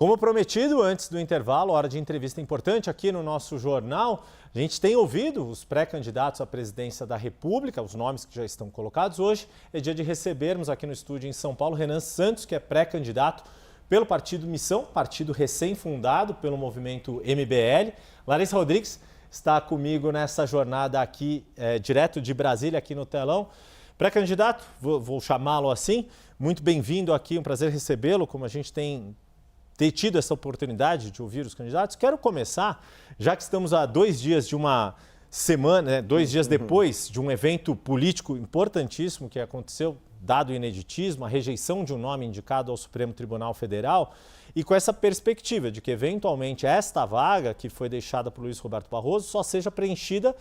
Como prometido, antes do intervalo, hora de entrevista importante aqui no nosso jornal, a gente tem ouvido os pré-candidatos à presidência da República, os nomes que já estão colocados. Hoje é dia de recebermos aqui no estúdio em São Paulo Renan Santos, que é pré-candidato pelo Partido Missão, partido recém-fundado pelo movimento MBL. Larissa Rodrigues está comigo nessa jornada aqui, direto de Brasília, aqui no telão. Pré-candidato, vou chamá-lo assim, muito bem-vindo aqui, um prazer recebê-lo, como a gente tem tido essa oportunidade de ouvir os candidatos. Quero começar, já que estamos a 2 dias de uma semana, 2 dias depois de um evento político importantíssimo que aconteceu, dado o ineditismo, a rejeição de um nome indicado ao Supremo Tribunal Federal, e com essa perspectiva de que, eventualmente, esta vaga que foi deixada por Luiz Roberto Barroso só seja preenchida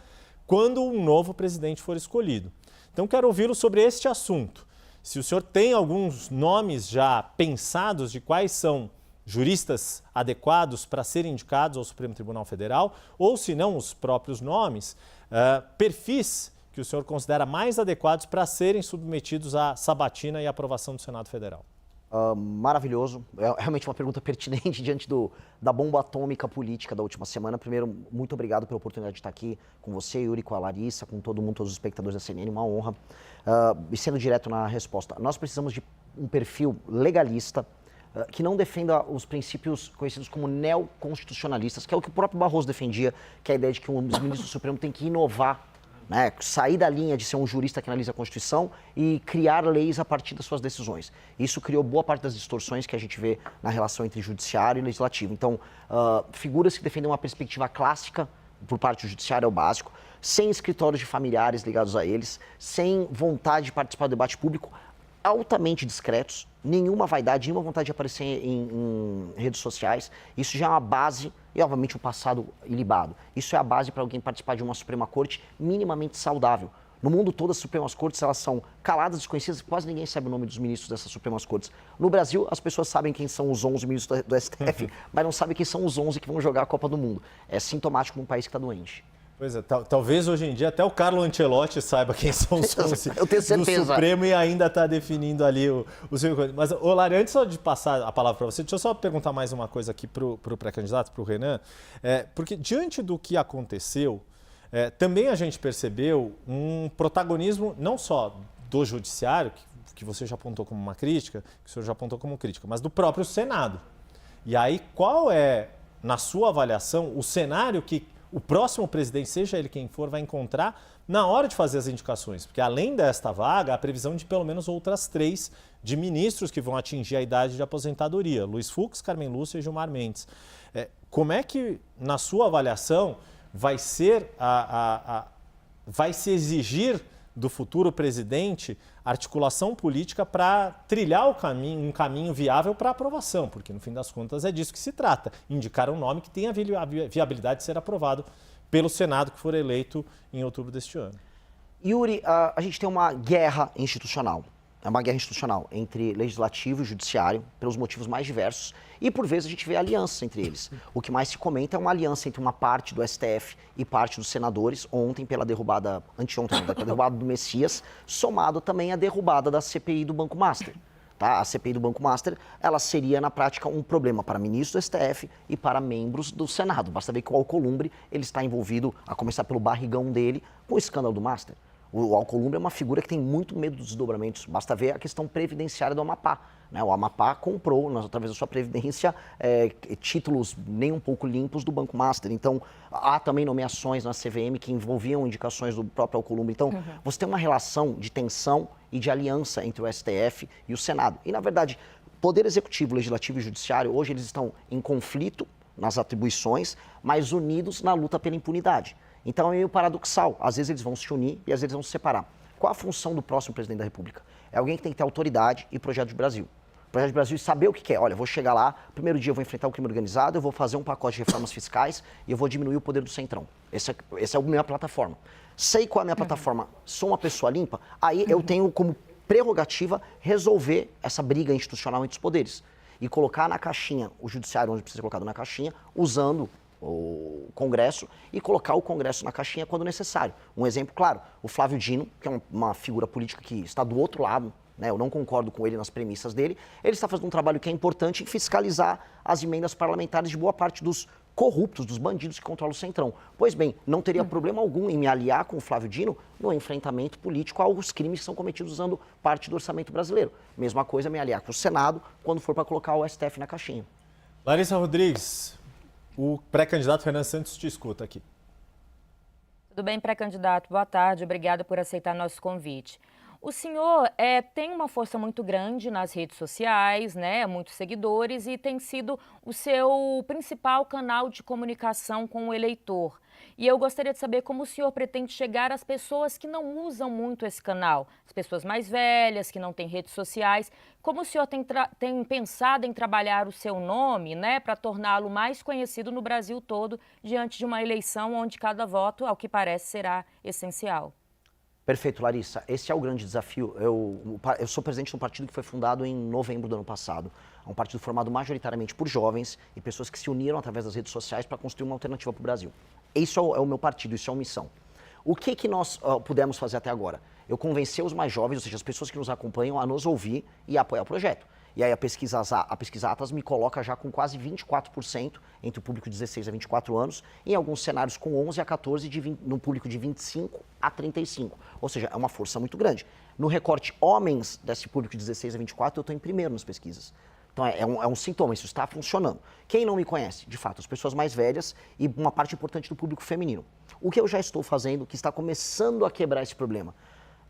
quando um novo presidente for escolhido. Então, quero ouvi-lo sobre este assunto. Se o senhor tem alguns nomes já pensados de quais são juristas adequados para serem indicados ao Supremo Tribunal Federal, ou se não os próprios nomes, perfis que o senhor considera mais adequados para serem submetidos à sabatina e aprovação do Senado Federal. Maravilhoso, é realmente uma pergunta pertinente diante da bomba atômica política da última semana. Primeiro, muito obrigado pela oportunidade de estar aqui com você, Yuri, com a Larissa, com todo mundo, todos os espectadores da CNN, uma honra. E sendo direto na resposta, nós precisamos de um perfil legalista, que não defenda os princípios conhecidos como neoconstitucionalistas, que é o que o próprio Barroso defendia, que é a ideia de que o ministro do Supremo tem que inovar, né? Sair da linha de ser um jurista que analisa a Constituição e criar leis a partir das suas decisões. Isso criou boa parte das distorções que a gente vê na relação entre judiciário e legislativo. Então, figuras que defendem uma perspectiva clássica por parte do judiciário é o básico, sem escritórios de familiares ligados a eles, sem vontade de participar do debate público, altamente discretos, nenhuma vaidade, nenhuma vontade de aparecer em redes sociais. Isso já é uma base, e obviamente um passado ilibado. Isso é a base para alguém participar de uma Suprema Corte minimamente saudável. No mundo todo, as Supremas Cortes, elas são caladas, desconhecidas, quase ninguém sabe o nome dos ministros dessas Supremas Cortes. No Brasil, as pessoas sabem quem são os 11 ministros do STF, mas não sabem quem são os 11 que vão jogar a Copa do Mundo. É sintomático num país que está doente. Pois é, talvez hoje em dia até o Carlo Ancelotti saiba quem são os 11 Eu tenho certeza. do Supremo e ainda está definindo ali o seu... Mas, Lari, antes só de passar a palavra para você, deixa eu só perguntar mais uma coisa aqui para o pré-candidato, para o Renan, porque diante do que aconteceu, também a gente percebeu um protagonismo não só do judiciário, que você já apontou como uma crítica, que o senhor já apontou como crítica, mas do próprio Senado. E aí, qual é, na sua avaliação, o cenário que o próximo presidente, seja ele quem for, vai encontrar na hora de fazer as indicações? Porque além desta vaga, há a previsão de pelo menos outras 3 de ministros que vão atingir a idade de aposentadoria. Luiz Fux, Carmen Lúcia e Gilmar Mendes. Como é que, na sua avaliação, vai ser vai se exigir do futuro presidente articulação política para trilhar um caminho viável para aprovação, porque no fim das contas é disso que se trata, indicar um nome que tenha a viabilidade de ser aprovado pelo Senado que for eleito em outubro deste ano. Yuri, a gente tem uma guerra institucional. É uma guerra institucional entre legislativo e judiciário, pelos motivos mais diversos, e por vezes a gente vê alianças entre eles. O que mais se comenta é uma aliança entre uma parte do STF e parte dos senadores, ontem pela derrubada, anteontem, pela derrubada do Messias, somado também à derrubada da CPI do Banco Master. Tá? A CPI do Banco Master, ela seria na prática um problema para ministros do STF e para membros do Senado. Basta ver que o Alcolumbre ele está envolvido, a começar pelo barrigão dele, com o escândalo do Master. O Alcolumbre é uma figura que tem muito medo dos desdobramentos. Basta ver a questão previdenciária do Amapá. Né? O Amapá comprou, através da sua previdência, títulos nem um pouco limpos do Banco Master. Então, há também nomeações na CVM que envolviam indicações do próprio Alcolumbre. Então, você tem uma relação de tensão e de aliança entre o STF e o Senado. E, na verdade, Poder Executivo, Legislativo e Judiciário, hoje eles estão em conflito nas atribuições, mas unidos na luta pela impunidade. Então é meio paradoxal. Às vezes eles vão se unir e às vezes vão se separar. Qual a função do próximo presidente da República? É alguém que tem que ter autoridade e projeto de Brasil. Projeto de Brasil e saber o que quer. Olha, eu vou chegar lá, primeiro dia eu vou enfrentar o crime organizado, eu vou fazer um pacote de reformas fiscais e eu vou diminuir o poder do Centrão. Essa é a minha plataforma. Sei qual é a minha plataforma, sou uma pessoa limpa, aí eu tenho como prerrogativa resolver essa briga institucional entre os poderes. E colocar na caixinha o judiciário, onde precisa ser colocado na caixinha, usando o Congresso e colocar o Congresso na caixinha quando necessário. Um exemplo claro, o Flávio Dino, que é uma figura política que está do outro lado né, eu não concordo com ele nas premissas dele, ele está fazendo um trabalho que é importante em fiscalizar as emendas parlamentares de boa parte dos corruptos, dos bandidos que controlam o Centrão. Pois bem, não teria problema algum em me aliar com o Flávio Dino no enfrentamento político aos crimes que são cometidos usando parte do orçamento brasileiro. Mesma coisa me aliar com o Senado quando for para colocar o STF na caixinha. Larissa Rodrigues, o pré-candidato Renan Santos te escuta aqui. Tudo bem, pré-candidato? Boa tarde, obrigada por aceitar nosso convite. O senhor tem uma força muito grande nas redes sociais, né? Muitos seguidores e tem sido o seu principal canal de comunicação com o eleitor. E eu gostaria de saber como o senhor pretende chegar às pessoas que não usam muito esse canal, as pessoas mais velhas, que não têm redes sociais. Como o senhor tem pensado em trabalhar o seu nome, né, para torná-lo mais conhecido no Brasil todo, diante de uma eleição onde cada voto, ao que parece, será essencial? Perfeito, Larissa. Esse é o grande desafio. Eu sou presidente de um partido que foi fundado em novembro do ano passado. É um partido formado majoritariamente por jovens e pessoas que se uniram através das redes sociais para construir uma alternativa para o Brasil. Isso é o meu partido, isso é uma missão. O que nós pudemos fazer até agora? Eu convenci os mais jovens, ou seja, as pessoas que nos acompanham, a nos ouvir e a apoiar o projeto. E aí a pesquisa Atlas me coloca já com quase 24% entre o público de 16 a 24 anos, em alguns cenários com 11 a 14, no público de 25 a 35. Ou seja, é uma força muito grande. No recorte homens desse público de 16 a 24, eu estou em primeiro nas pesquisas. Então é um sintoma, isso está funcionando. Quem não me conhece, de fato, as pessoas mais velhas e uma parte importante do público feminino. O que eu já estou fazendo, que está começando a quebrar esse problema,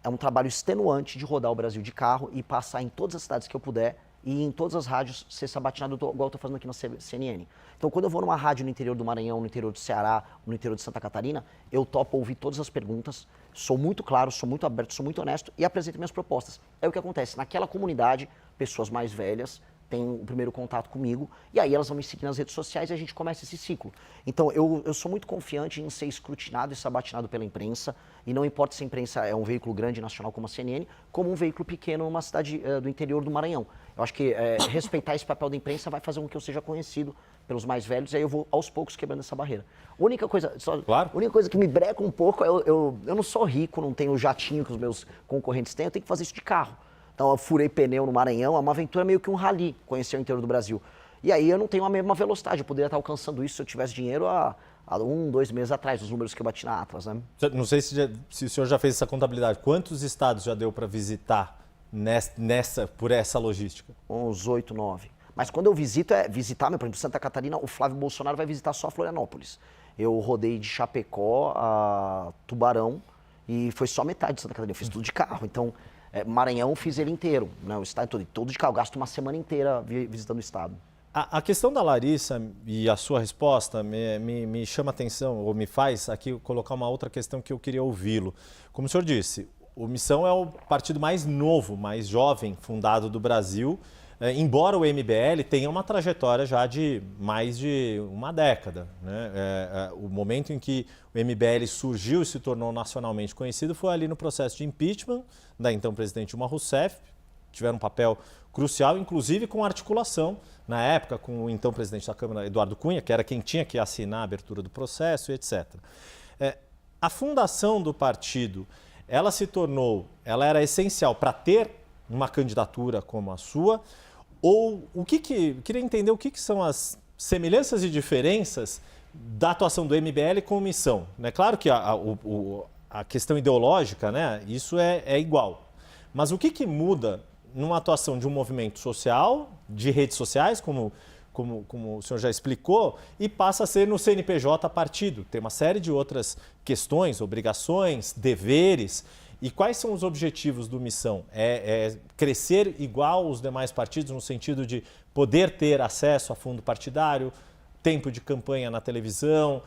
é um trabalho extenuante de rodar o Brasil de carro e passar em todas as cidades que eu puder e em todas as rádios ser sabatinado igual eu estou fazendo aqui na CNN. Então, quando eu vou numa rádio no interior do Maranhão, no interior do Ceará, no interior de Santa Catarina, eu topo ouvir todas as perguntas, sou muito claro, sou muito aberto, sou muito honesto e apresento minhas propostas. É o que acontece. Naquela comunidade, pessoas mais velhas têm o primeiro contato comigo e aí elas vão me seguir nas redes sociais e a gente começa esse ciclo. Então, eu sou muito confiante em ser escrutinado e sabatinado pela imprensa, e não importa se a imprensa é um veículo grande nacional como a CNN, como um veículo pequeno numa cidade do interior do Maranhão. Eu acho que respeitar esse papel da imprensa vai fazer com que eu seja conhecido pelos mais velhos, e aí eu vou aos poucos quebrando essa barreira. A única coisa que me breca um pouco, eu não sou rico, não tenho o jatinho que os meus concorrentes têm, eu tenho que fazer isso de carro. Então eu furei pneu no Maranhão, é uma aventura meio que um rally, conhecer o interior do Brasil. E aí eu não tenho a mesma velocidade, eu poderia estar alcançando isso se eu tivesse dinheiro há 1, 2 meses atrás, os números que eu bati na Atlas, né? Não sei se o senhor já fez essa contabilidade. Quantos estados já deu para visitar por essa logística? Uns 8, 9. Mas quando eu visito, visitar, por exemplo, Santa Catarina, o Flávio Bolsonaro vai visitar só Florianópolis. Eu rodei de Chapecó a Tubarão e foi só metade de Santa Catarina, eu fiz tudo de carro. Então, Maranhão fiz ele inteiro, né? O estado todo de carro, eu gasto uma semana inteira visitando o estado. A questão da Larissa e a sua resposta me chama a atenção, ou me faz aqui colocar uma outra questão que eu queria ouvi-lo. Como o senhor disse, o Missão é o partido mais novo, mais jovem fundado do Brasil, embora o MBL tenha uma trajetória já de mais de uma década, né? O momento em que o MBL surgiu e se tornou nacionalmente conhecido foi ali no processo de impeachment da então presidente Dilma Rousseff. Tiveram um papel crucial, inclusive com articulação, na época, com o então presidente da Câmara, Eduardo Cunha, que era quem tinha que assinar a abertura do processo, etc. A fundação do partido, ela era essencial para ter uma candidatura como a sua, ou queria entender o que são as semelhanças e diferenças da atuação do MBL com Missão. É claro que a questão ideológica, né, isso é igual, mas o que muda numa atuação de um movimento social, de redes sociais, como o senhor já explicou, e passa a ser no CNPJ partido. Tem uma série de outras questões, obrigações, deveres. E quais são os objetivos do Missão? Crescer igual os demais partidos, no sentido de poder ter acesso a fundo partidário, tempo de campanha na televisão,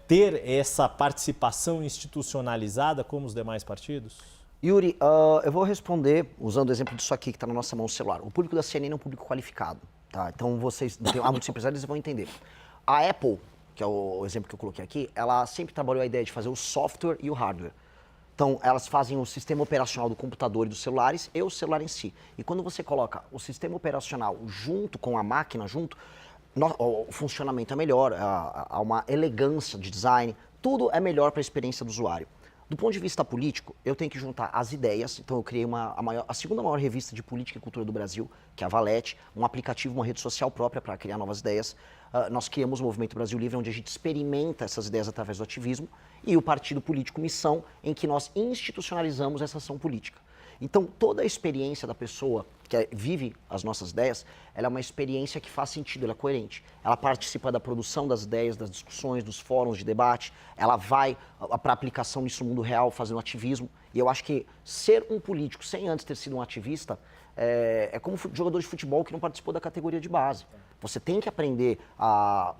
ter essa participação institucionalizada como os demais partidos? Yuri, eu vou responder usando o exemplo disso aqui que está na nossa mão, o celular. O público da CNN é um público qualificado, tá? Então há muitos empresários que vão entender. A Apple, que é o exemplo que eu coloquei aqui, ela sempre trabalhou a ideia de fazer o software e o hardware. Então, elas fazem o sistema operacional do computador e dos celulares e o celular em si. E quando você coloca o sistema operacional junto com a máquina, o funcionamento é melhor, há uma elegância de design, tudo é melhor para a experiência do usuário. Do ponto de vista político, eu tenho que juntar as ideias. Então eu criei a segunda maior revista de política e cultura do Brasil, que é a Valete, um aplicativo, uma rede social própria para criar novas ideias. Nós criamos o Movimento Brasil Livre, onde a gente experimenta essas ideias através do ativismo, e o Partido Político Missão, em que nós institucionalizamos essa ação política. Então, toda a experiência da pessoa que vive as nossas ideias, ela é uma experiência que faz sentido, ela é coerente. Ela participa da produção das ideias, das discussões, dos fóruns de debate, ela vai para a aplicação nisso no mundo real, fazendo ativismo. E eu acho que ser um político sem antes ter sido um ativista é como um jogador de futebol que não participou da categoria de base. Você tem que aprender a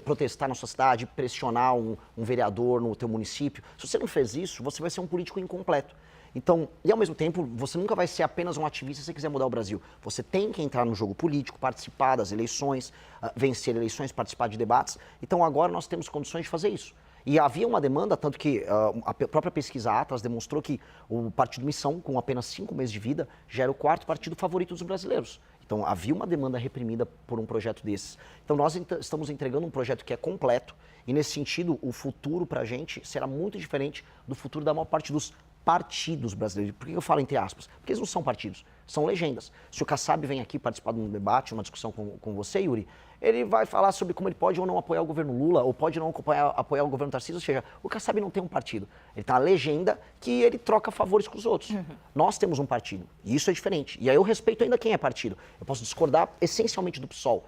protestar na sua cidade, pressionar um vereador no teu município. Se você não fez isso, você vai ser um político incompleto. Então, e ao mesmo tempo, você nunca vai ser apenas um ativista se você quiser mudar o Brasil. Você tem que entrar no jogo político, participar das eleições, vencer eleições, participar de debates. Então, agora nós temos condições de fazer isso. E havia uma demanda, tanto que a própria pesquisa Atlas demonstrou que o Partido Missão, com apenas 5 meses de vida, já era o 4º partido favorito dos brasileiros. Então, havia uma demanda reprimida por um projeto desses. Então, nós estamos entregando um projeto que é completo e, nesse sentido, o futuro para a gente será muito diferente do futuro da maior parte dos partidos brasileiros. Por que eu falo entre aspas? Porque eles não são partidos, são legendas. Se o Kassab vem aqui participar de um debate, uma discussão com você, Yuri, ele vai falar sobre como ele pode ou não apoiar o governo Lula, ou pode não apoiar o governo Tarcísio, ou seja, o Kassab não tem um partido. Ele tem uma legenda que ele troca favores com os outros. Nós temos um partido, e isso é diferente. E aí eu respeito ainda quem é partido. Eu posso discordar essencialmente do PSOL,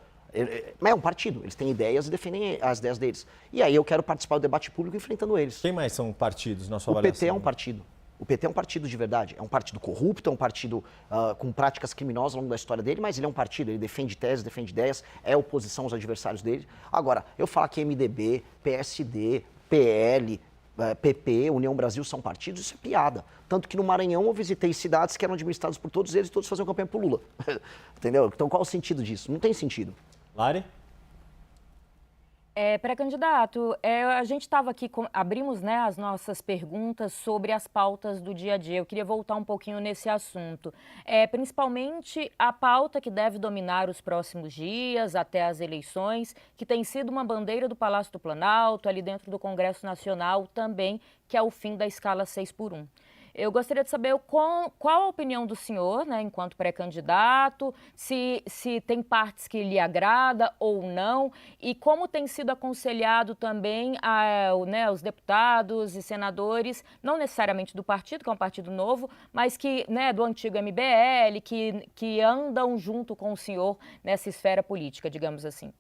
mas é um partido, eles têm ideias e defendem as ideias deles. E aí eu quero participar do debate público enfrentando eles. Quem mais são partidos na sua avaliação? O PT é um partido. O PT é um partido de verdade, é um partido corrupto, é um partido com práticas criminosas ao longo da história dele, mas ele é um partido, ele defende teses, defende ideias, é oposição aos adversários dele. Agora, eu falar que MDB, PSD, PL, PP, União Brasil são partidos, isso é piada. Tanto que no Maranhão eu visitei cidades que eram administradas por todos eles e todos faziam campanha pro Lula. Entendeu? Então qual o sentido disso? Não tem sentido. Lari? Pré-candidato, a gente estava aqui, abrimos, né, as nossas perguntas sobre as pautas do dia a dia. Eu queria voltar um pouquinho nesse assunto. Principalmente a pauta que deve dominar os próximos dias, até as eleições, que tem sido uma bandeira do Palácio do Planalto, ali dentro do Congresso Nacional também, que é o fim da escala 6x1. Eu gostaria de saber qual a opinião do senhor, né, enquanto pré-candidato, se tem partes que lhe agrada ou não, e como tem sido aconselhado também os deputados e senadores, não necessariamente do partido, que é um partido novo, mas que, né, do antigo MBL, que andam junto com o senhor nessa esfera política, digamos assim.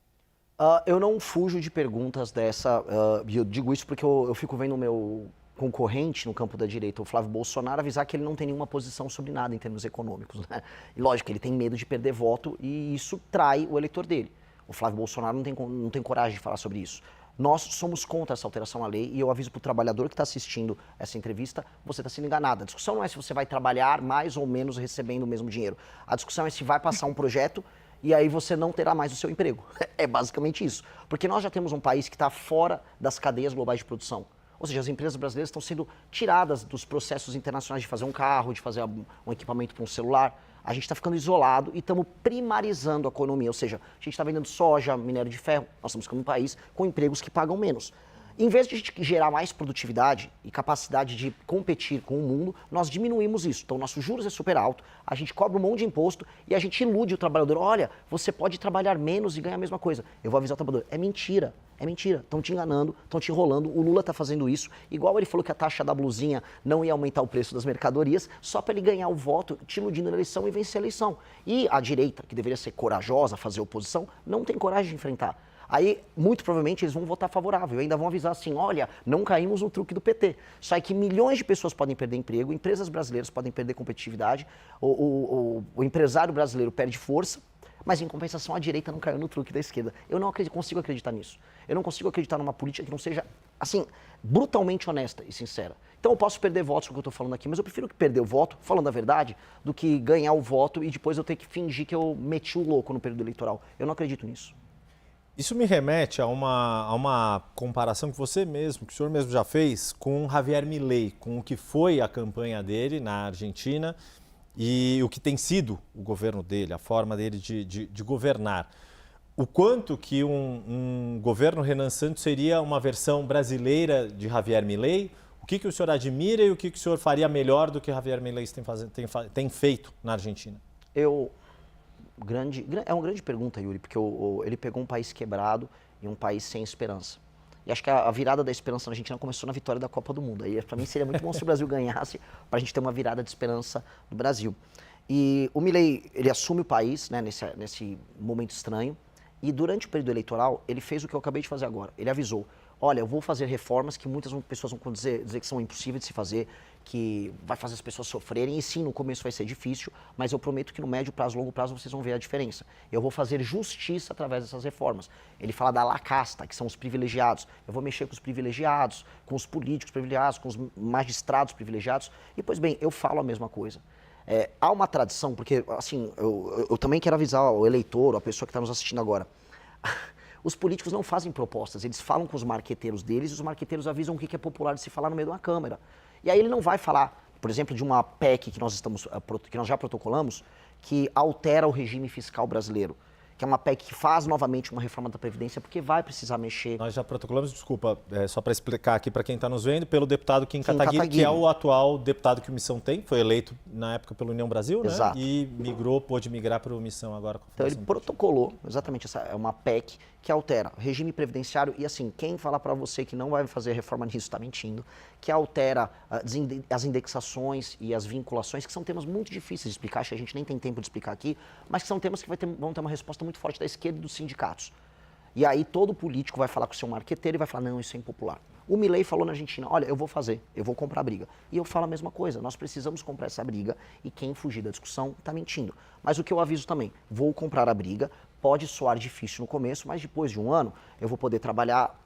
Eu não fujo de perguntas dessa, e eu digo isso porque eu fico vendo o meu concorrente no campo da direita, o Flávio Bolsonaro, avisar que ele não tem nenhuma posição sobre nada em termos econômicos, né? E lógico, ele tem medo de perder voto e isso trai o eleitor dele. O Flávio Bolsonaro não tem coragem de falar sobre isso. Nós somos contra essa alteração à lei e eu aviso para o trabalhador que está assistindo essa entrevista, você está sendo enganado. A discussão não é se você vai trabalhar mais ou menos recebendo o mesmo dinheiro. A discussão é se vai passar um projeto e aí você não terá mais o seu emprego. É basicamente isso. Porque nós já temos um país que está fora das cadeias globais de produção. Ou seja, as empresas brasileiras estão sendo tiradas dos processos internacionais de fazer um carro, de fazer um equipamento para um celular. A gente está ficando isolado e estamos primarizando a economia. Ou seja, a gente está vendendo soja, minério de ferro. Nós estamos ficando um país com empregos que pagam menos. Em vez de a gente gerar mais produtividade e capacidade de competir com o mundo, nós diminuímos isso. Então, nossos juros é super alto, a gente cobra um monte de imposto e a gente ilude o trabalhador. Olha, você pode trabalhar menos e ganhar a mesma coisa. Eu vou avisar o trabalhador. É mentira. É mentira. Estão te enganando, estão te enrolando. O Lula está fazendo isso. Igual ele falou que a taxa da blusinha não ia aumentar o preço das mercadorias, só para ele ganhar o voto, te iludindo na eleição e vencer a eleição. E a direita, que deveria ser corajosa, fazer oposição, não tem coragem de enfrentar. Aí, muito provavelmente, eles vão votar favorável, ainda vão avisar assim, olha, não caímos no truque do PT. Só que milhões de pessoas podem perder emprego, empresas brasileiras podem perder competitividade, o empresário brasileiro perde força, mas em compensação a direita não caiu no truque da esquerda. Eu não consigo acreditar nisso. Eu não consigo acreditar numa política que não seja, assim, brutalmente honesta e sincera. Então eu posso perder votos com o que eu estou falando aqui, mas eu prefiro perder o voto, falando a verdade, do que ganhar o voto e depois eu ter que fingir que eu meti o louco no período eleitoral. Eu não acredito nisso. Isso me remete a uma comparação que o senhor mesmo já fez com Javier Milei, com o que foi a campanha dele na Argentina e o que tem sido o governo dele, a forma dele de governar. O quanto que um governo Renan Santos seria uma versão brasileira de Javier Milei, o O que o senhor admira e o que o senhor faria melhor do que Javier Milei tem feito na Argentina? É uma grande pergunta, Yuri, porque ele pegou um país quebrado e um país sem esperança. E acho que a virada da esperança na Argentina começou na vitória da Copa do Mundo. Aí, para mim, seria muito bom se o Brasil ganhasse, para a gente ter uma virada de esperança no Brasil. E o Milei, ele assume o país, né, nesse momento estranho, e durante o período eleitoral, ele fez o que eu acabei de fazer agora. Ele avisou, olha, eu vou fazer reformas que muitas pessoas vão dizer que são impossíveis de se fazer, que vai fazer as pessoas sofrerem, e sim, no começo vai ser difícil, mas eu prometo que no médio prazo, longo prazo, vocês vão ver a diferença. Eu vou fazer justiça através dessas reformas. Ele fala da la casta, que são os privilegiados. Eu vou mexer com os privilegiados, com os políticos privilegiados, com os magistrados privilegiados. E, pois bem, eu falo a mesma coisa. Há uma tradição, porque, assim, eu também quero avisar o eleitor, a pessoa que está nos assistindo agora. Os políticos não fazem propostas, eles falam com os marqueteiros deles e os marqueteiros avisam o que é popular de se falar no meio de uma câmera. E aí ele não vai falar, por exemplo, de uma PEC que nós já protocolamos, que altera o regime fiscal brasileiro, que é uma PEC que faz novamente uma reforma da Previdência, porque vai precisar mexer. Nós já protocolamos, desculpa, só para explicar aqui para quem está nos vendo, pelo deputado Kim Kataguiri, que é o atual deputado que o Missão tem, foi eleito na época pelo União Brasil, né? Exato. E pôde migrar para o Missão agora. Então ele protocolou, exatamente, essa é uma PEC que altera o regime previdenciário e assim, quem falar para você que não vai fazer reforma nisso está mentindo, que altera as indexações e as vinculações, que são temas muito difíceis de explicar, acho que a gente nem tem tempo de explicar aqui, mas que são temas que vão ter uma resposta muito forte da esquerda e dos sindicatos. E aí todo político vai falar com o seu marqueteiro e vai falar, não, isso é impopular. O Milei falou na Argentina, olha, eu vou comprar briga. E eu falo a mesma coisa, nós precisamos comprar essa briga e quem fugir da discussão está mentindo. Mas o que eu aviso também, vou comprar a briga, pode soar difícil no começo, mas depois de um ano eu vou poder trabalhar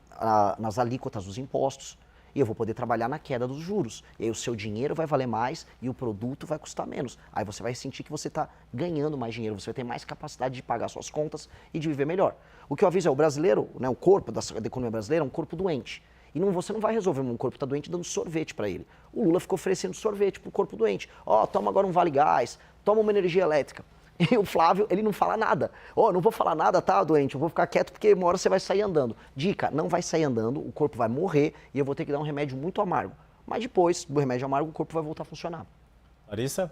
nas alíquotas dos impostos e eu vou poder trabalhar na queda dos juros. E aí o seu dinheiro vai valer mais e o produto vai custar menos. Aí você vai sentir que você está ganhando mais dinheiro, você vai ter mais capacidade de pagar suas contas e de viver melhor. O que eu aviso é o brasileiro, né, o corpo da economia brasileira é um corpo doente. E você não vai resolver um corpo que está doente dando sorvete para ele. O Lula ficou oferecendo sorvete para o corpo doente. Toma agora um Vale Gás, toma uma energia elétrica. E o Flávio, ele não fala nada. Não vou falar nada, tá, doente? Eu vou ficar quieto porque uma hora você vai sair andando. Dica, não vai sair andando, o corpo vai morrer e eu vou ter que dar um remédio muito amargo. Mas depois do remédio amargo, o corpo vai voltar a funcionar. Larissa?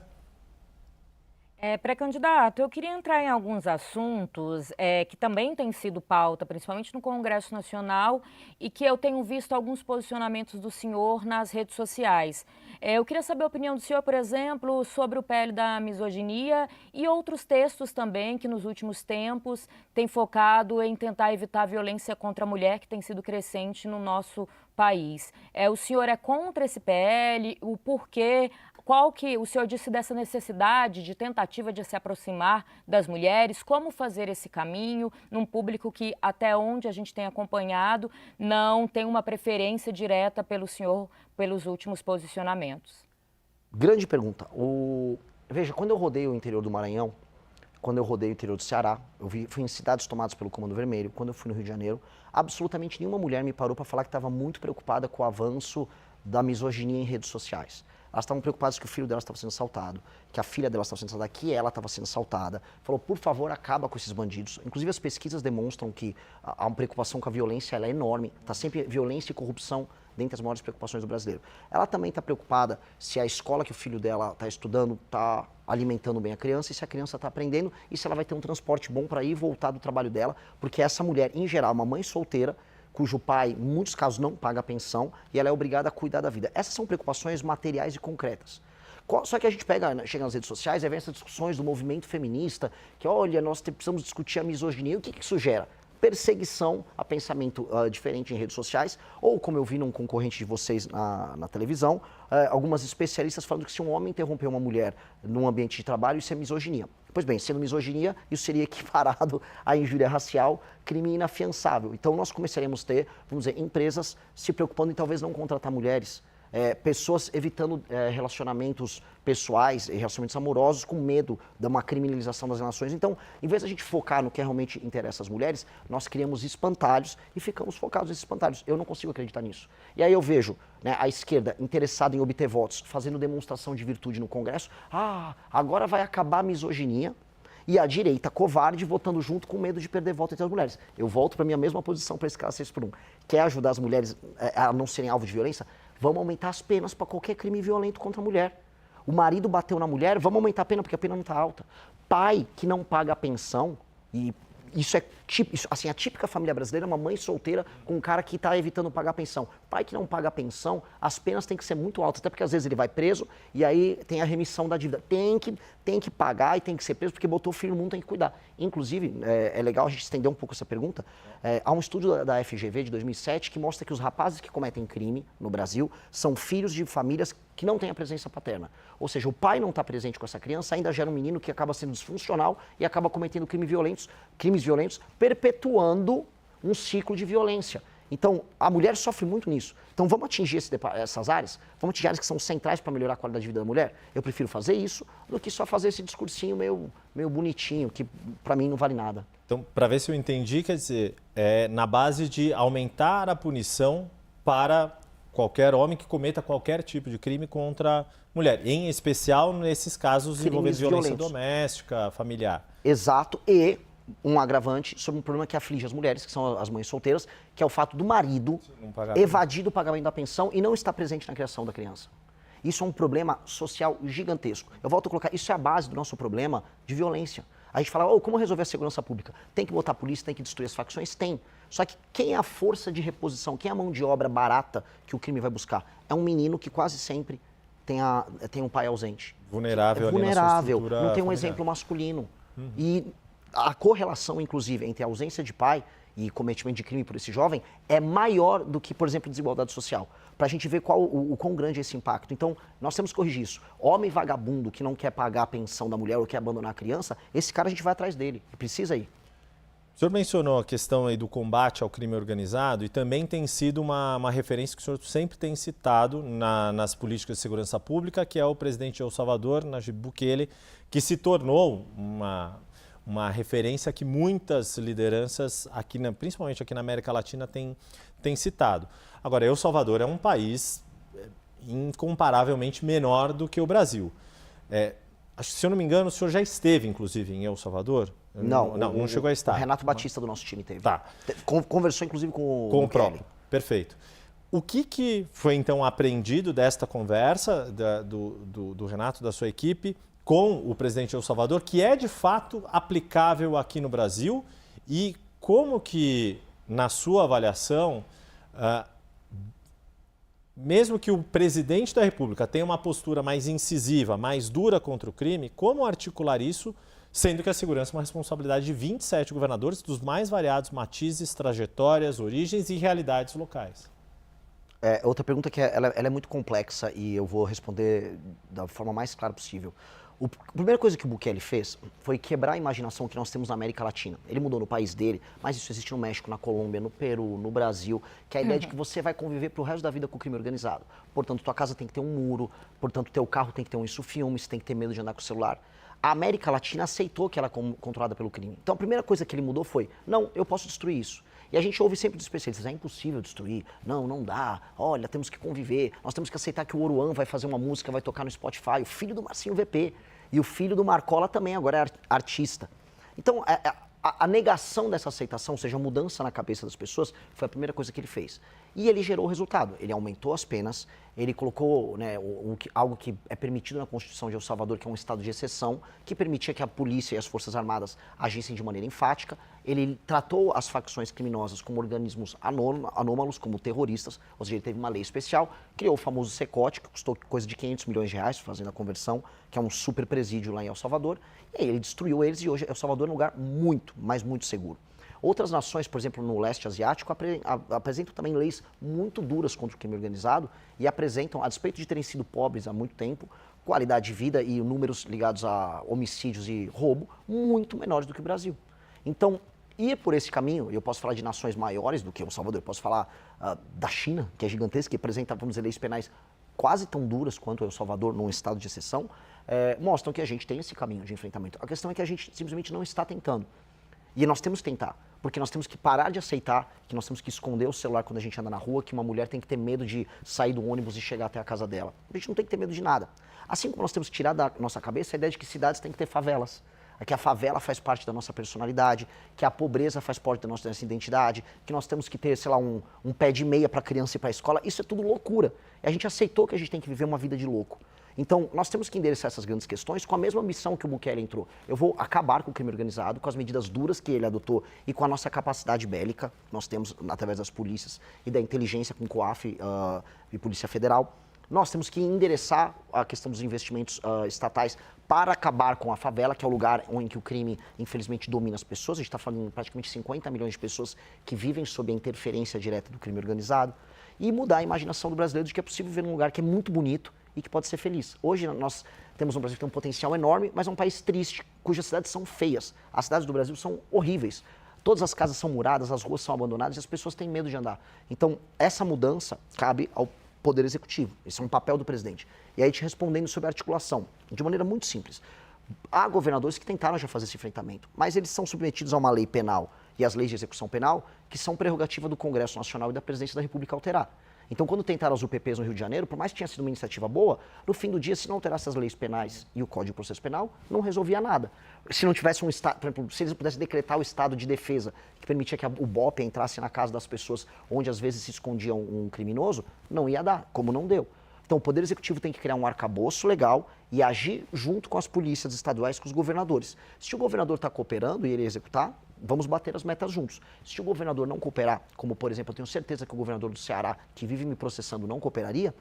Pré-candidato, eu queria entrar em alguns assuntos que também têm sido pauta, principalmente no Congresso Nacional, e que eu tenho visto alguns posicionamentos do senhor nas redes sociais. Eu queria saber a opinião do senhor, por exemplo, sobre o PL da misoginia e outros textos também que nos últimos tempos têm focado em tentar evitar a violência contra a mulher, que tem sido crescente no nosso país. O senhor é contra esse PL? O porquê? Qual que o senhor disse dessa necessidade de tentativa de se aproximar das mulheres? Como fazer esse caminho num público que, até onde a gente tem acompanhado, não tem uma preferência direta pelo senhor pelos últimos posicionamentos? Grande pergunta. Veja, quando eu rodei o interior do Maranhão, quando eu rodei o interior do Ceará, fui em cidades tomadas pelo Comando Vermelho, quando eu fui no Rio de Janeiro, absolutamente nenhuma mulher me parou para falar que estava muito preocupada com o avanço da misoginia em redes sociais. Elas estavam preocupadas que o filho dela estava sendo assaltado, que a filha dela estava sendo assaltada, que ela estava sendo assaltada. Falou, por favor, acaba com esses bandidos. Inclusive, as pesquisas demonstram que há uma preocupação com a violência, ela é enorme. Está sempre violência e corrupção dentre as maiores preocupações do brasileiro. Ela também está preocupada se a escola que o filho dela está estudando está alimentando bem a criança, e se a criança está aprendendo, e se ela vai ter um transporte bom para ir e voltar do trabalho dela, porque essa mulher, em geral, uma mãe solteira, cujo pai, em muitos casos, não paga a pensão e ela é obrigada a cuidar da vida. Essas são preocupações materiais e concretas. Só que a gente chega nas redes sociais e vê essas discussões do movimento feminista, que olha, nós precisamos discutir a misoginia. O que isso gera? Perseguição a pensamento diferente em redes sociais, ou como eu vi num concorrente de vocês na televisão, algumas especialistas falando que se um homem interromper uma mulher num ambiente de trabalho, isso é misoginia. Pois bem, sendo misoginia, isso seria equiparado à injúria racial, crime inafiançável. Então nós começaremos a ter, vamos dizer, empresas se preocupando em talvez não contratar mulheres, pessoas evitando relacionamentos pessoais e relacionamentos amorosos com medo de uma criminalização das relações. Então, em vez de a gente focar no que realmente interessa às mulheres, nós criamos espantalhos e ficamos focados nesses espantalhos. Eu não consigo acreditar nisso. E aí eu vejo, né, a esquerda interessada em obter votos, fazendo demonstração de virtude no Congresso. Agora vai acabar a misoginia. E a direita covarde votando junto com medo de perder voto entre as mulheres. Eu volto para a minha mesma posição para esse caso 6x1. Quer ajudar as mulheres a não serem alvo de violência? Vamos aumentar as penas para qualquer crime violento contra a mulher. O marido bateu na mulher, vamos aumentar a pena porque a pena não está alta. Pai que não paga a pensão, e isso é assim, a típica família brasileira, uma mãe solteira com um cara que está evitando pagar a pensão. Pai que não paga a pensão, as penas têm que ser muito altas, até porque às vezes ele vai preso e aí tem a remissão da dívida. Tem que pagar e tem que ser preso porque botou o filho no mundo, tem que cuidar. Inclusive, é legal a gente estender um pouco essa pergunta. Há um estudo da FGV de 2007 que mostra que os rapazes que cometem crime no Brasil são filhos de famílias que não têm a presença paterna. Ou seja, o pai não está presente com essa criança, ainda gera um menino que acaba sendo disfuncional e acaba cometendo crimes violentos, perpetuando um ciclo de violência. Então, a mulher sofre muito nisso. Então, vamos atingir essas áreas? Vamos atingir áreas que são centrais para melhorar a qualidade de vida da mulher? Eu prefiro fazer isso do que só fazer esse discursinho meio bonitinho, que para mim não vale nada. Então, para ver se eu entendi, quer dizer, na base de aumentar a punição para qualquer homem que cometa qualquer tipo de crime contra a mulher, em especial nesses casos envolvendo violência doméstica, familiar. Exato, e um agravante sobre um problema que aflige as mulheres, que são as mães solteiras, que é o fato do marido evadir do pagamento da pensão e não estar presente na criação da criança. Isso é um problema social gigantesco. Eu volto a colocar, isso é a base do nosso problema de violência. A gente fala, como resolver a segurança pública? Tem que botar a polícia, tem que destruir as facções? Tem. Só que quem é a força de reposição, quem é a mão de obra barata que o crime vai buscar? É um menino que quase sempre tem um pai ausente. Vulnerável, não tem um exemplo masculino. E a correlação, inclusive, entre a ausência de pai e cometimento de crime por esse jovem é maior do que, por exemplo, desigualdade social. Para a gente ver o quão grande é esse impacto. Então, nós temos que corrigir isso. Homem vagabundo que não quer pagar a pensão da mulher ou quer abandonar a criança, esse cara a gente vai atrás dele. Precisa ir. O senhor mencionou a questão aí do combate ao crime organizado e também tem sido uma referência que o senhor sempre tem citado nas políticas de segurança pública, que é o presidente de El Salvador, Nayib Bukele, que se tornou uma referência que muitas lideranças, principalmente aqui na América Latina, têm citado. Agora, El Salvador é um país incomparavelmente menor do que o Brasil. Acho que, se eu não me engano, o senhor já esteve, inclusive, em El Salvador? Não chegou a estar. O Renato Batista do nosso time teve. Tá. Conversou, inclusive, com o próprio. Perfeito. O que foi, então, aprendido desta conversa do Renato, da sua equipe, com o presidente de El Salvador, que é, de fato, aplicável aqui no Brasil? E como que, na sua avaliação, mesmo que o presidente da República tenha uma postura mais incisiva, mais dura contra o crime, como articular isso, sendo que a segurança é uma responsabilidade de 27 governadores dos mais variados matizes, trajetórias, origens e realidades locais? Outra pergunta que ela é muito complexa e eu vou responder da forma mais clara possível. A primeira coisa que o Bukele fez foi quebrar a imaginação que nós temos na América Latina. Ele mudou no país dele, mas isso existe no México, na Colômbia, no Peru, no Brasil, que é a ideia de que você vai conviver pro resto da vida com o crime organizado. Portanto, tua casa tem que ter um muro, portanto, teu carro tem que ter um isso-filme, você tem que ter medo de andar com o celular. A América Latina aceitou que ela é controlada pelo crime. Então, a primeira coisa que ele mudou foi, não, eu posso destruir isso. E a gente ouve sempre dos especialistas, é impossível destruir, não dá, olha, temos que conviver, nós temos que aceitar que o Oruan vai fazer uma música, vai tocar no Spotify, o filho do Marcinho VP, e o filho do Marcola também agora é artista. Então, a negação dessa aceitação, ou seja, a mudança na cabeça das pessoas, foi a primeira coisa que ele fez. E ele gerou o resultado. Ele aumentou as penas, ele colocou algo que é permitido na Constituição de El Salvador, que é um estado de exceção, que permitia que a polícia e as Forças Armadas agissem de maneira enfática. Ele tratou as facções criminosas como organismos anômalos, como terroristas, ou seja, ele teve uma lei especial, criou o famoso Secote, que custou coisa de 500 milhões de reais, fazendo a conversão, que é um super presídio lá em El Salvador, e aí ele destruiu eles e hoje El Salvador é um lugar muito, mas muito seguro. Outras nações, por exemplo, no leste asiático, apresentam também leis muito duras contra o crime organizado e apresentam, a despeito de terem sido pobres há muito tempo, qualidade de vida e números ligados a homicídios e roubo muito menores do que o Brasil. Então, ir por esse caminho, e eu posso falar de nações maiores do que El Salvador, eu posso falar da China, que é gigantesca, que apresenta, vamos dizer, leis penais quase tão duras quanto El Salvador, num estado de exceção, mostram que a gente tem esse caminho de enfrentamento. A questão é que a gente simplesmente não está tentando. E nós temos que tentar, porque nós temos que parar de aceitar que nós temos que esconder o celular quando a gente anda na rua, que uma mulher tem que ter medo de sair do ônibus e chegar até a casa dela. A gente não tem que ter medo de nada. Assim como nós temos que tirar da nossa cabeça a ideia de que cidades têm que ter favelas. que a favela faz parte da nossa personalidade, que a pobreza faz parte da nossa identidade, que nós temos que ter, sei lá, um pé de meia para a criança ir para a escola. Isso é tudo loucura. E a gente aceitou que a gente tem que viver uma vida de louco. Então, nós temos que endereçar essas grandes questões com a mesma missão que o Bukele entrou. Eu vou acabar com o crime organizado, com as medidas duras que ele adotou e com a nossa capacidade bélica, nós temos através das polícias e da inteligência com COAF e Polícia Federal. Nós temos que endereçar a questão dos investimentos estatais para acabar com a favela, que é o lugar em que o crime, infelizmente, domina as pessoas. A gente está falando de praticamente 50 milhões de pessoas que vivem sob a interferência direta do crime organizado. E mudar a imaginação do brasileiro de que é possível viver num lugar que é muito bonito e que pode ser feliz. Hoje nós temos um Brasil que tem um potencial enorme, mas é um país triste, cujas cidades são feias. As cidades do Brasil são horríveis. Todas as casas são muradas, as ruas são abandonadas e as pessoas têm medo de andar. Então, essa mudança cabe ao Poder Executivo. Esse é um papel do presidente. E aí, te respondendo sobre a articulação, de maneira muito simples. Há governadores que tentaram já fazer esse enfrentamento, mas eles são submetidos a uma lei penal e às leis de execução penal, que são prerrogativa do Congresso Nacional e da Presidência da República alterar. Então, quando tentaram as UPPs no Rio de Janeiro, por mais que tenha sido uma iniciativa boa, no fim do dia, se não alterasse as leis penais e o Código de Processo Penal, não resolvia nada. Se não tivesse um estado, por exemplo, se eles pudessem decretar o estado de defesa, que permitia que o BOP entrasse na casa das pessoas onde às vezes se escondia um criminoso, não ia dar, como não deu. Então, o Poder Executivo tem que criar um arcabouço legal e agir junto com as polícias estaduais, com os governadores. Se o governador está cooperando e ele executar, vamos bater as metas juntos. Se o governador não cooperar, como, por exemplo, eu tenho certeza que o governador do Ceará, que vive me processando, não cooperaria,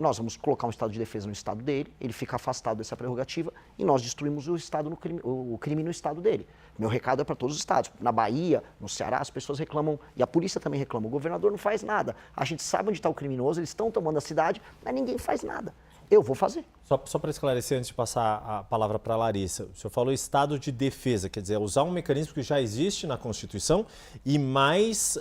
nós vamos colocar um estado de defesa no estado dele, ele fica afastado dessa prerrogativa e nós destruímos o crime no estado dele. Meu recado é para todos os estados. Na Bahia, no Ceará, as pessoas reclamam, e a polícia também reclama, o governador não faz nada. A gente sabe onde está o criminoso, eles estão tomando a cidade, mas ninguém faz nada. Eu vou fazer. Só para esclarecer, antes de passar a palavra para a Larissa, o senhor falou estado de defesa, quer dizer, usar um mecanismo que já existe na Constituição e mais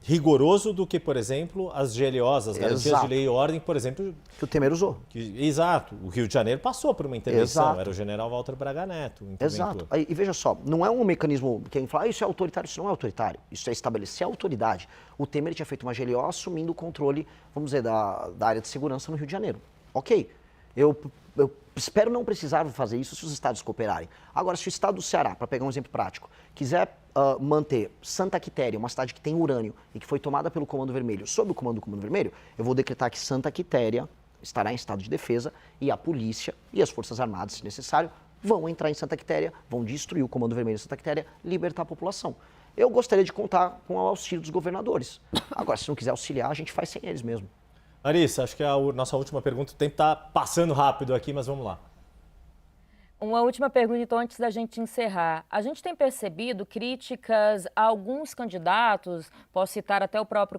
rigoroso do que, por exemplo, as GLOs, as garantias de lei e ordem, por exemplo. Que o Temer usou. Exato. O Rio de Janeiro passou por uma intervenção, Exato. era o general Walter Braga Neto. Exato. E veja só, não é um mecanismo, quem fala, isso é autoritário, isso não é autoritário, isso é estabelecer a autoridade. O Temer tinha feito uma GLO assumindo o controle, vamos dizer, da área de segurança no Rio de Janeiro. Ok, eu espero não precisar fazer isso se os estados cooperarem. Agora, se o estado do Ceará, para pegar um exemplo prático, quiser manter Santa Quitéria, uma cidade que tem urânio e que foi tomada pelo Comando Vermelho, sob o comando do Comando Vermelho, eu vou decretar que Santa Quitéria estará em estado de defesa e a polícia e as Forças Armadas, se necessário, vão entrar em Santa Quitéria, vão destruir o Comando Vermelho de Santa Quitéria, libertar a população. Eu gostaria de contar com o auxílio dos governadores. Agora, se não quiser auxiliar, a gente faz sem eles mesmo. Larissa, acho que a nossa última pergunta, o tempo está passando rápido aqui, mas vamos lá. Uma última pergunta, então, antes da gente encerrar. A gente tem percebido críticas a alguns candidatos, posso citar até o próprio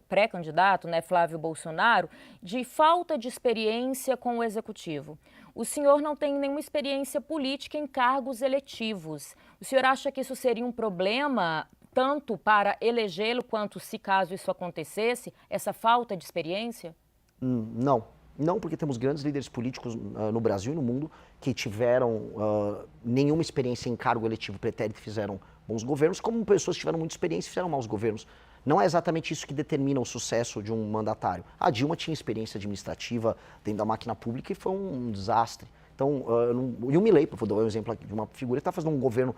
pré-candidato, né, Flávio Bolsonaro, de falta de experiência com o executivo. O senhor não tem nenhuma experiência política em cargos eletivos. O senhor acha que isso seria um problema tanto para elegê-lo quanto, se caso isso acontecesse, essa falta de experiência? Não. Não, porque temos grandes líderes políticos no Brasil e no mundo que tiveram nenhuma experiência em cargo eletivo pretérito e fizeram bons governos, como pessoas que tiveram muita experiência e fizeram maus governos. Não é exatamente isso que determina o sucesso de um mandatário. A Dilma tinha experiência administrativa dentro da máquina pública e foi um desastre. Então, e o Milei, vou dar um exemplo aqui de uma figura que está fazendo um governo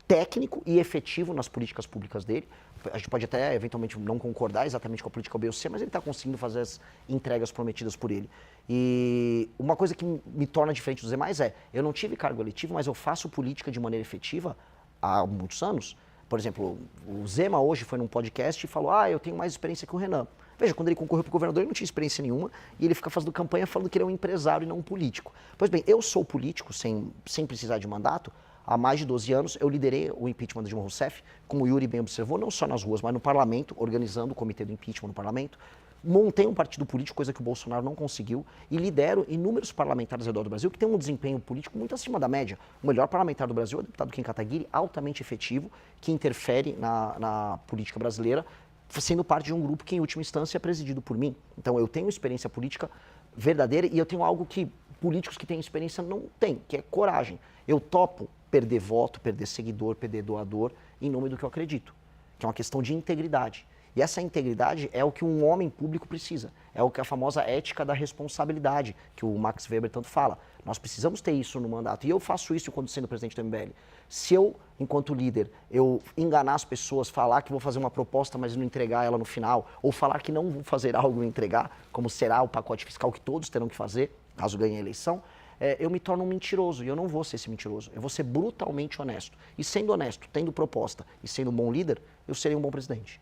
técnico e efetivo nas políticas públicas dele. A gente pode até, eventualmente, não concordar exatamente com a política B ou C, mas ele está conseguindo fazer as entregas prometidas por ele. E uma coisa que me torna diferente dos demais eu não tive cargo eletivo, mas eu faço política de maneira efetiva há muitos anos. Por exemplo, o Zema hoje foi num podcast e falou, eu tenho mais experiência que o Renan. Veja, quando ele concorreu para o governador, ele não tinha experiência nenhuma e ele fica fazendo campanha falando que ele é um empresário e não um político. Pois bem, eu sou político sem precisar de mandato. Há mais de 12 anos, eu liderei o impeachment de Dilma Rousseff, como o Yuri bem observou, não só nas ruas, mas no parlamento, organizando o comitê do impeachment no parlamento. Montei um partido político, coisa que o Bolsonaro não conseguiu, e lidero inúmeros parlamentares ao redor do Brasil que têm um desempenho político muito acima da média. O melhor parlamentar do Brasil é o deputado Kim Kataguiri, altamente efetivo, que interfere na política brasileira, sendo parte de um grupo que, em última instância, é presidido por mim. Então, eu tenho experiência política verdadeira e eu tenho algo que políticos que têm experiência não têm, que é coragem. Eu topo perder voto, perder seguidor, perder doador, em nome do que eu acredito, que é uma questão de integridade. E essa integridade é o que um homem público precisa. É o que a famosa ética da responsabilidade, que o Max Weber tanto fala. Nós precisamos ter isso no mandato. E eu faço isso quando sendo presidente do MBL. Se eu, enquanto líder, eu enganar as pessoas, falar que vou fazer uma proposta, mas não entregar ela no final, ou falar que não vou fazer algo e entregar, como será o pacote fiscal que todos terão que fazer, caso ganhe a eleição, eu me torno um mentiroso. E eu não vou ser esse mentiroso. Eu vou ser brutalmente honesto. E sendo honesto, tendo proposta e sendo um bom líder, eu serei um bom presidente.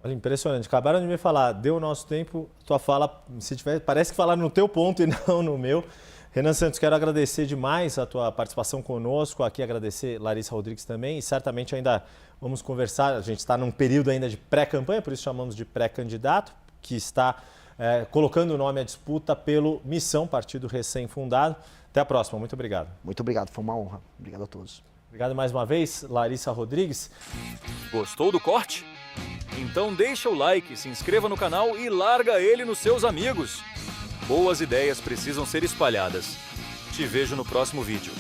Olha, impressionante. Acabaram de me falar, deu o nosso tempo, tua fala, se tiver, parece que falaram no teu ponto e não no meu. Renan Santos, quero agradecer demais a tua participação conosco, aqui agradecer Larissa Rodrigues também, e certamente ainda vamos conversar, a gente está num período ainda de pré-campanha, por isso chamamos de pré-candidato, que está colocando o nome à disputa pelo Missão, partido recém-fundado. Até a próxima, muito obrigado. Muito obrigado, foi uma honra. Obrigado a todos. Obrigado mais uma vez, Larissa Rodrigues. Gostou do corte? Então deixa o like, se inscreva no canal e larga ele nos seus amigos. Boas ideias precisam ser espalhadas. Te vejo no próximo vídeo.